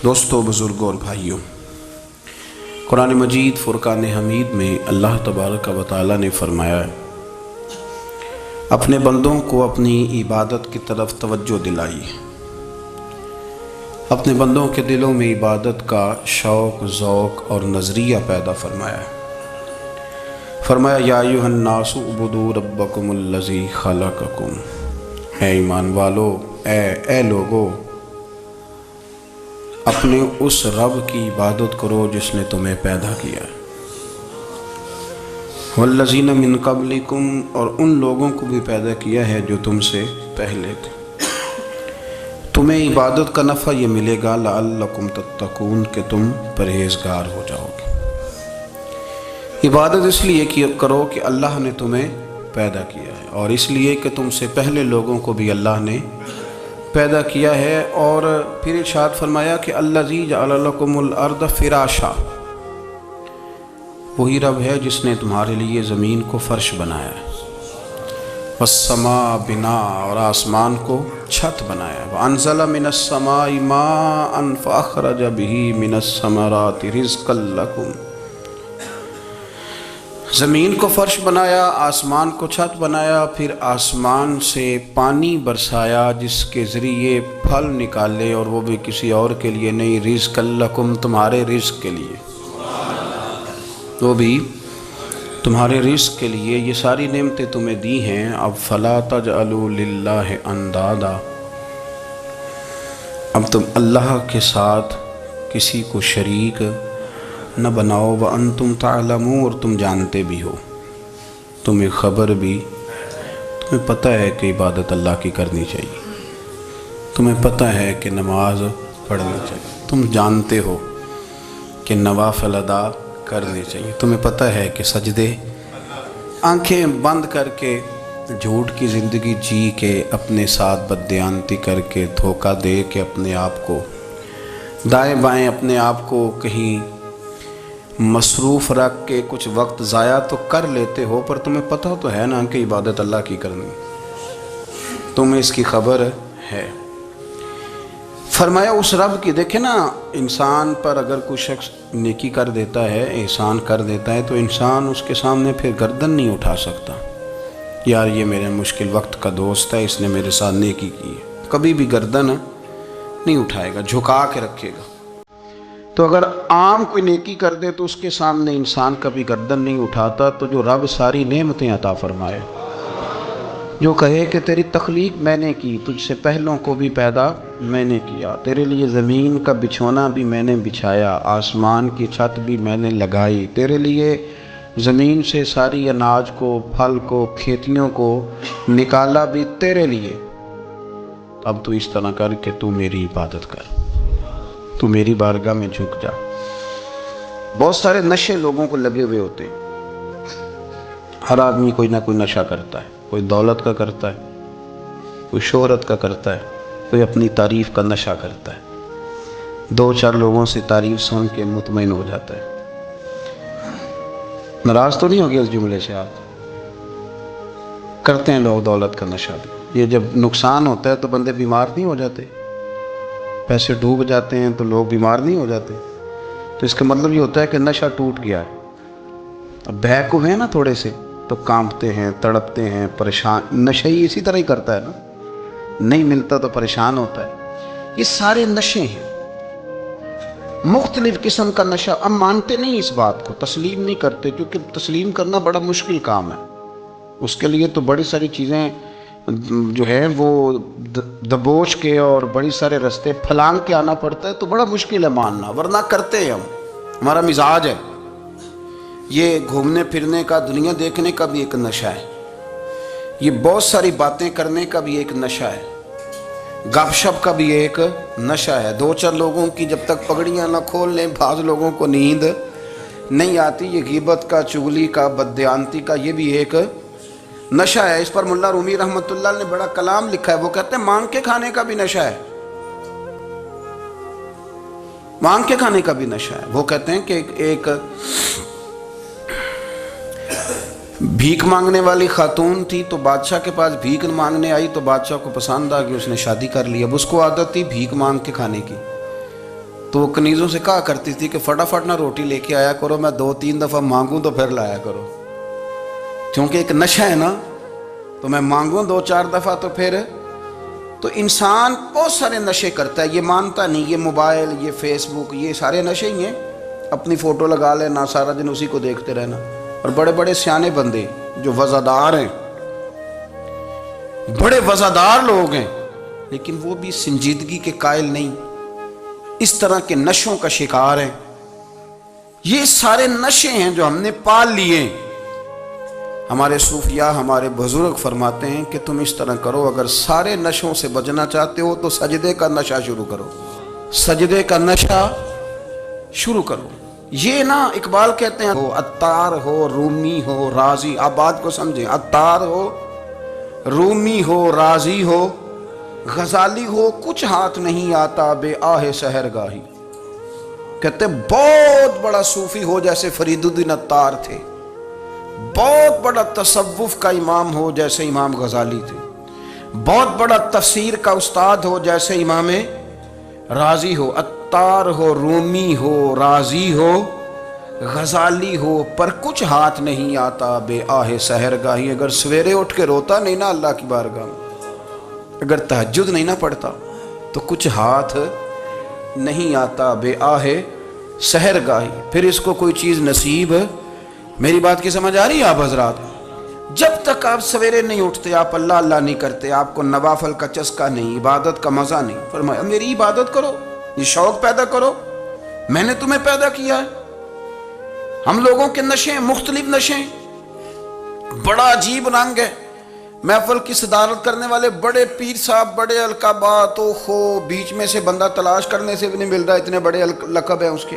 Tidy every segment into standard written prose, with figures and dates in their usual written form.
دوستو، بزرگوں اور بھائیوں، قرآن مجید فرقان حمید میں اللہ تبارک و تعالی نے فرمایا ہے اپنے بندوں کو اپنی عبادت کی طرف توجہ دلائیے، اپنے بندوں کے دلوں میں عبادت کا شوق، ذوق اور نظریہ پیدا فرمایا ہے۔ فرمایا یا ایھا الناس اعبدوا ربکم الذی خلقکم، اے ایمان والو، اے لوگو، اپنے اس رب کی عبادت کرو جس نے تمہیں پیدا کیا ہے، والذین من قبلکم، اور ان لوگوں کو بھی پیدا کیا ہے جو تم سے پہلے تھے۔ تمہیں عبادت کا نفع یہ ملے گا لعلکم تتقون، کہ تم پرہیزگار ہو جاؤ گے۔ عبادت اس لیے کرو کہ اللہ نے تمہیں پیدا کیا ہے، اور اس لیے کہ تم سے پہلے لوگوں کو بھی اللہ نے پیدا کیا ہے۔ اور پھر ارشاد فرمایا کہ الذی جعل لکم الارض فراشا، وہی رب ہے جس نے تمہارے لیے زمین کو فرش بنایا ہے، والسماء بناء، اور آسمان کو چھت بنایا ہے، وانزل من السماء ماء فاخرج به من الثمرات رزقا لکم، زمین کو فرش بنایا، آسمان کو چھت بنایا، پھر آسمان سے پانی برسایا جس کے ذریعے پھل نکالے، اور وہ بھی کسی اور کے لیے نہیں، رزق لکم، تمہارے رزق کے لیے، وہ بھی تمہارے رزق کے لیے۔ یہ ساری نعمتیں تمہیں دی ہیں، اب فلا تجعلوا للہ اندادا، اب تم اللہ کے ساتھ کسی کو شریک نہ بناؤ، وانتم تعلمون، اور تم جانتے بھی ہو، تمہیں خبر بھی، تمہیں پتہ ہے کہ عبادت اللہ کی کرنی چاہیے، تمہیں پتہ ہے کہ نماز پڑھنی چاہیے، تم جانتے ہو کہ نوافل ادا کرنے چاہیے، تمہیں پتہ ہے کہ سجدے آنکھیں بند کر کے جھوٹ کی زندگی جی کے، اپنے ساتھ بددیانتی کر کے، دھوکہ دے کے، اپنے آپ کو دائیں بائیں، اپنے آپ کو کہیں مصروف رکھ کے کچھ وقت ضائع تو کر لیتے ہو، پر تمہیں پتہ تو ہے نا کہ عبادت اللہ کی کرنی، تمہیں اس کی خبر ہے۔ فرمایا اس رب کی، دیکھیں نا، انسان پر اگر کوئی شخص نیکی کر دیتا ہے، احسان کر دیتا ہے، تو انسان اس کے سامنے پھر گردن نہیں اٹھا سکتا، یار یہ میرے مشکل وقت کا دوست ہے، اس نے میرے ساتھ نیکی کی ہے، کبھی بھی گردن نہیں اٹھائے گا، جھکا کے رکھے گا۔ تو اگر عام کوئی نیکی کر دے تو اس کے سامنے انسان کبھی گردن نہیں اٹھاتا، تو جو رب ساری نعمتیں عطا فرمائے، جو کہے کہ تیری تخلیق میں نے کی، تجھ سے پہلوں کو بھی پیدا میں نے کیا، تیرے لیے زمین کا بچھونا بھی میں نے بچھایا، آسمان کی چھت بھی میں نے لگائی، تیرے لیے زمین سے ساری اناج کو، پھل کو، کھیتیوں کو نکالا بھی تیرے لیے، اب تو اس طرح کر کہ تو میری عبادت کر، تو میری بارگاہ میں جھک جا۔ بہت سارے نشے لوگوں کو لگے ہوئے ہوتے ہیں، ہر آدمی کوئی نہ کوئی نشہ کرتا ہے، کوئی دولت کا کرتا ہے، کوئی شہرت کا کرتا ہے، کوئی اپنی تعریف کا نشہ کرتا ہے، دو چار لوگوں سے تعریف سن کے مطمئن ہو جاتا ہے۔ ناراض تو نہیں ہو گیا اس جملے سے؟ آپ کرتے ہیں لوگ دولت کا نشہ بھی، یہ جب نقصان ہوتا ہے تو بندے بیمار نہیں ہو جاتے، پیسے ڈوب جاتے ہیں تو لوگ بیمار نہیں ہو جاتے، تو اس کا مطلب یہ ہوتا ہے کہ نشہ ٹوٹ گیا ہے۔ اب بہک ہوئے ہیں نا تھوڑے سے تو کانپتے ہیں، تڑپتے ہیں، پریشان، نشہ ہی اسی طرح ہی کرتا ہے نا، نہیں ملتا تو پریشان ہوتا ہے۔ یہ سارے نشے ہیں، مختلف قسم کا نشہ۔ اب مانتے نہیں اس بات کو، تسلیم نہیں کرتے، کیونکہ تسلیم کرنا بڑا مشکل کام ہے، اس کے لیے تو بڑی ساری چیزیں جو ہے وہ دبوچ کے اور بڑی سارے رستے پھلانگ کے آنا پڑتا ہے، تو بڑا مشکل ہے ماننا، ورنہ کرتے ہیں ہم، ہمارا مزاج ہے۔ یہ گھومنے پھرنے کا، دنیا دیکھنے کا بھی ایک نشہ ہے، یہ بہت ساری باتیں کرنے کا بھی ایک نشہ ہے، گپ شپ کا بھی ایک نشہ ہے، دو چار لوگوں کی جب تک پگڑیاں نہ کھول لیں بعض لوگوں کو نیند نہیں آتی، یہ غیبت کا، چغلی کا، بددیانتی کا، یہ بھی ایک نشہ ہے۔ اس پر ملا رومی رحمۃ اللہ نے بڑا کلام لکھا ہے، وہ کہتے ہیں مانگ کے کھانے کا بھی نشہ ہے، مانگ کے کھانے کا بھی نشہ ہے۔ وہ کہتے ہیں کہ ایک بھیک مانگنے والی خاتون تھی، تو بادشاہ کے پاس بھیک مانگنے آئی، تو بادشاہ کو پسند آ گئی، اس نے شادی کر لی۔ اب اس کو عادت تھی بھیک مانگ کے کھانے کی، تو وہ کنیزوں سے کہا کرتی تھی کہ فٹافٹ نہ روٹی لے کے آیا کرو، میں 2-3 دفعہ مانگوں تو پھر لایا کرو، کیونکہ ایک نشہ ہے نا، تو میں مانگوں 2-4 دفعہ تو پھر۔ تو انسان بہت سارے نشے کرتا ہے، یہ مانتا نہیں، یہ موبائل، یہ فیس بک، یہ سارے نشے ہی ہیں۔ اپنی فوٹو لگا لینا، سارا دن اسی کو دیکھتے رہنا۔ اور بڑے بڑے سیانے بندے جو وزادار ہیں، بڑے وزادار لوگ ہیں، لیکن وہ بھی سنجیدگی کے قائل نہیں، اس طرح کے نشوں کا شکار ہیں۔ یہ سارے نشے ہیں جو ہم نے پال لیے۔ ہمارے صوفیاء، ہمارے بزرگ فرماتے ہیں کہ تم اس طرح کرو، اگر سارے نشوں سے بچنا چاہتے ہو تو سجدے کا نشہ شروع کرو، سجدے کا نشہ شروع کرو۔ یہ نا اقبال کہتے ہیں عطار ہو، رومی ہو، رازی، آپ بات کو سمجھیں، عطار ہو، رومی ہو، رازی ہو، غزالی ہو، کچھ ہاتھ نہیں آتا بے آہ سحر گاہی۔ کہتے بہت بڑا صوفی ہو جیسے فرید الدین عطار تھے، بہت بڑا تصوف کا امام ہو جیسے امام غزالی تھے، بہت بڑا تفسیر کا استاد ہو جیسے امام رازی ہو، عطار ہو، رومی ہو، رازی ہو، غزالی ہو، پر کچھ ہاتھ نہیں آتا بے آہ سحر گاہی۔ اگر سویرے اٹھ کے روتا نہیں نا اللہ کی بارگاہ میں، اگر تہجد نہیں نہ پڑھتا تو کچھ ہاتھ نہیں آتا بے آہ سحر گاہی۔ پھر اس کو کوئی چیز نصیب، میری بات کی سمجھ آ رہی ہے آپ حضرات؟ جب تک آپ سویرے نہیں اٹھتے، آپ اللہ اللہ نہیں کرتے، آپ کو نوافل کا چسکا نہیں، عبادت کا مزہ نہیں، فرمایا میری عبادت کرو، یہ شوق پیدا کرو، میں نے تمہیں پیدا کیا ہے۔ ہم لوگوں کے نشے، مختلف نشے، بڑا عجیب رنگ ہے۔ محفل کی صدارت کرنے والے بڑے پیر صاحب، بڑے القابات، بیچ میں سے بندہ تلاش کرنے سے بھی نہیں مل رہا، اتنے بڑے لقب ہیں اس کے،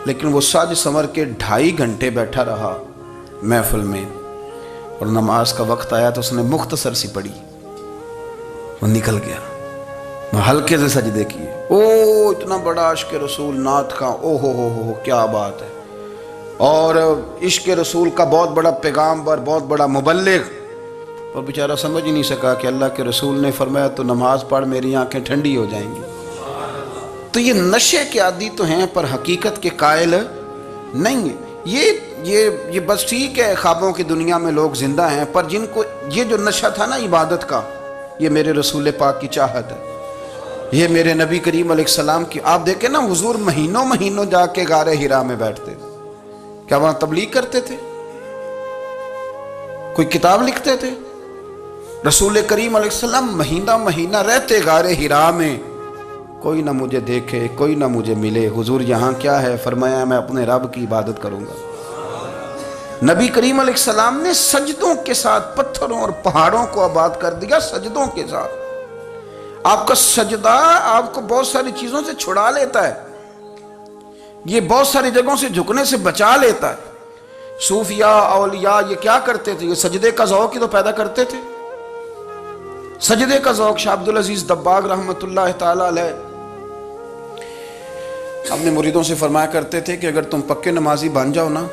لیکن وہ سج سنور کے 2.5 گھنٹے بیٹھا رہا محفل میں، اور نماز کا وقت آیا تو اس نے مختصر سی پڑھی، وہ نکل گیا، وہ ہلکے سے سجدے کیے۔ اتنا بڑا عشق رسول، نعت خواں، ہو کیا بات ہے، اور عشق رسول کا بہت بڑا پیغامبر، بہت بڑا مبلغ، اور بیچارہ سمجھ ہی نہیں سکا کہ اللہ کے رسول نے فرمایا تو نماز پڑھ میری آنکھیں ٹھنڈی ہو جائیں گی۔ تو یہ نشے کے عادی تو ہیں پر حقیقت کے قائل نہیں ہیں۔ یہ بس ٹھیک ہے، خوابوں کی دنیا میں لوگ زندہ ہیں، پر جن کو یہ جو نشہ تھا نا عبادت کا، یہ میرے رسول پاک کی چاہت ہے، یہ میرے نبی کریم علیہ السلام کی۔ آپ دیکھیں نا حضور مہینوں جا کے غار حرا میں بیٹھتے، کیا وہاں تبلیغ کرتے تھے؟ کوئی کتاب لکھتے تھے؟ رسول کریم علیہ السلام مہینہ رہتے غار حرا میں، کوئی نہ مجھے دیکھے، کوئی نہ مجھے ملے، حضور یہاں کیا ہے؟ فرمایا میں اپنے رب کی عبادت کروں گا۔ نبی کریم علیہ السلام نے سجدوں کے ساتھ پتھروں اور پہاڑوں کو آباد کر دیا، سجدوں کے ساتھ۔ آپ کا سجدہ آپ کو بہت ساری چیزوں سے چھڑا لیتا ہے، یہ بہت ساری جگہوں سے جھکنے سے بچا لیتا ہے۔ صوفیاء، اولیاء یہ کیا کرتے تھے؟ یہ سجدے کا ذوق ہی تو پیدا کرتے تھے، سجدے کا ذوق۔ شاہ عبدالعزیز دباغ رحمۃ اللہ تعالی علیہ اپنے مریدوں سے فرمایا کرتے تھے کہ اگر تم پکے نمازی بن جاؤ نا،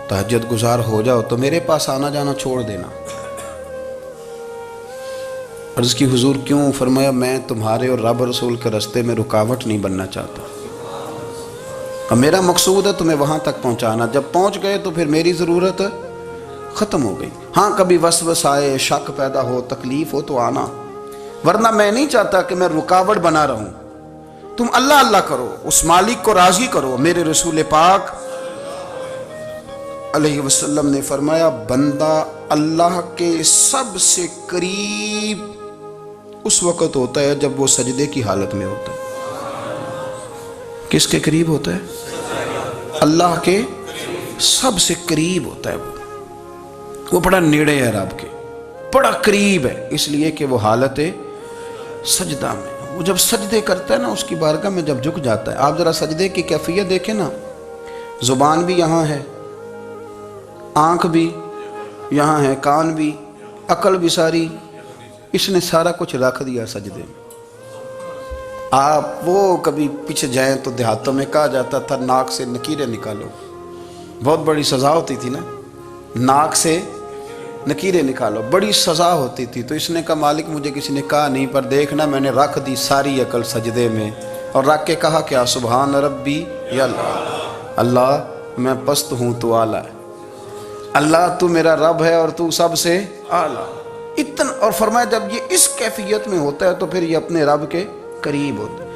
تہجد گزار ہو جاؤ، تو میرے پاس آنا جانا چھوڑ دینا۔ عرض کی حضور کیوں؟ فرمایا میں تمہارے اور رب رسول کے راستے میں رکاوٹ نہیں بننا چاہتا، اب میرا مقصود ہے تمہیں وہاں تک پہنچانا، جب پہنچ گئے تو پھر میری ضرورت ختم ہو گئی۔ ہاں کبھی وسوس آئے، شک پیدا ہو، تکلیف ہو تو آنا، ورنہ میں نہیں چاہتا کہ میں رکاوٹ بنا رہوں۔ تم اللہ اللہ کرو، اس مالک کو راضی کرو۔ میرے رسول پاک علیہ وسلم نے فرمایا بندہ اللہ کے سب سے قریب اس وقت ہوتا ہے جب وہ سجدے کی حالت میں ہوتا ہے۔ کس کے قریب ہوتا ہے؟ اللہ کے سب سے قریب ہوتا ہے، وہ بڑا نیڑے ہے رب کے، بڑا قریب ہے، اس لیے کہ وہ حالت سجدہ میں، وہ جب سجدے کرتا ہے نا اس کی بارگاہ میں جب جھک جاتا ہے۔ آپ ذرا سجدے کی کیفیت دیکھیں نا، زبان بھی یہاں ہے، آنکھ بھی یہاں ہے، کان بھی، عقل بھی ساری، اس نے سارا کچھ رکھ دیا سجدے میں۔ آپ وہ کبھی پیچھے جائیں تو دیہاتوں میں کہا جاتا تھا ناک سے نکیریں نکالو، بہت بڑی سزا ہوتی تھی نا، ناک سے نکیریں نکالو، بڑی سزا ہوتی تھی۔ تو اس نے کہا مالک مجھے کسی نے کہا نہیں، پر دیکھنا میں نے رکھ دی ساری عقل سجدے میں، اور رکھ کے کہا کیا؟ سبحان ربی یا اللہ، اللہ میں پست ہوں تو اعلیٰ ہے، اللہ تو میرا رب ہے اور تو سب سے اعلیٰ اتنا۔ اور فرمایا جب یہ اس کیفیت میں ہوتا ہے تو پھر یہ اپنے رب کے قریب ہوتا ہے۔